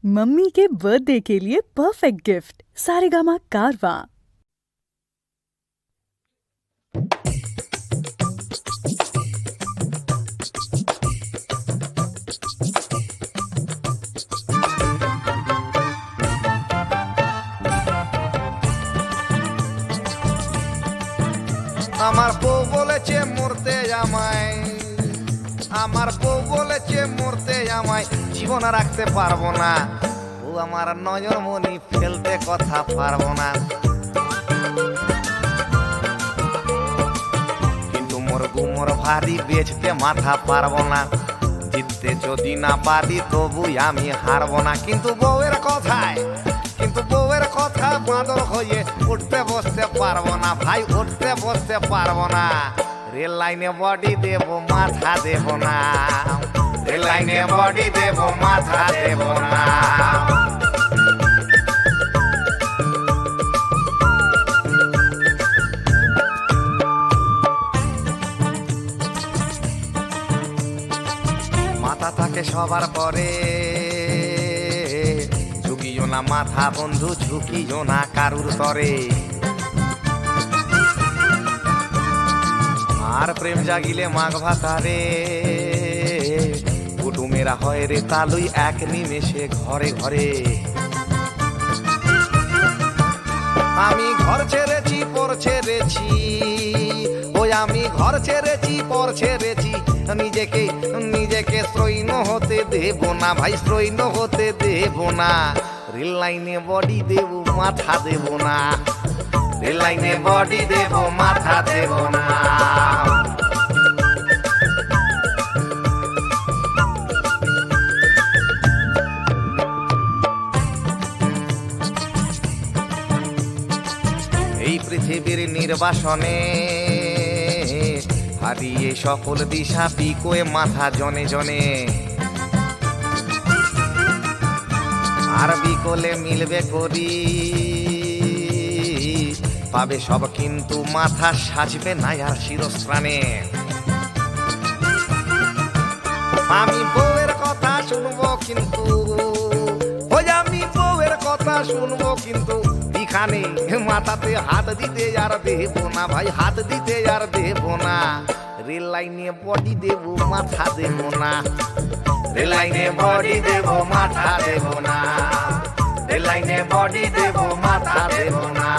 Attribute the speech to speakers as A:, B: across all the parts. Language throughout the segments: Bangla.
A: मम्मी के बर्थडे के लिए परफेक्ट गिफ्ट सारेगामा कारवां।
B: আমার বউ বলেছে মরতে আমায়, আমার বউ বলেছে মরতে আমায় জীবন রাখতে পারবো না। ও আমার নয়ন মনি ফেলতে কথা পারবো না। কিন্তু মোর গুমর ভারী বেচতে মাথা পারবো না। জিততে যদি না পারি তবু আমি হারবো না। কিন্তু বউয়ের কথায়, কিন্তু বউয়ের কথা বাঁদর হয়ে উঠতে বসতে পারবো না ভাই, উঠতে বসতে পারবো না। রেল লাইনে বডি দেব মাথা দেব না, রেল লাইনে বডি দেব মাথা দেব না। মাথা থাকে সবার পরে, ঝুঁকিও না মাথা বন্ধু, ঝুঁকিও না কারুর তরে। আর প্রেম জাগিলে মাঘ ভাতারে, কুটুমেরা হয় রে তালুই এক নিমেষে ঘরে ঘরে। আমি ঘর ছেড়েছি পর ছেড়েছি, ওই আমি ঘর ছেড়েছি পর ছেড়েছি। নিজেকে নিজেকে শ্রৈণ হতে দেব না ভাই, শ্রৈণ হতে দেব না। রেল লাইনে বডি দেব মাথা দেব না, রেল লাইনে বডি দেব মাথা দেব না। এই পৃথিবীর নির্বাসনে হারিয়ে সকল দিশা পিকোয়ে মাথা জনে জনে। আর বিকলে মিলবে করি পাবে সব, কিন্তু মাথা সাজবে না আর শিরস্ত্রাণে। আমি বউয়ের কথা শুনবো কিন্তু, ওই আমি বউয়ের কথা শুনবো কিন্তু এখানে মাথাতে হাত দিতে আর দেব না ভাই, হাত দিতে আর দেব না। রেল লাইনে বডি দেব মাথা দেব না, রেল লাইনে বডি দেব মাথা দেব না, রেল লাইনে বডি দেব মাথা দেব না,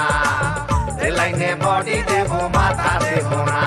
B: রেল লাইনে বডি দেব মাথা দেব না।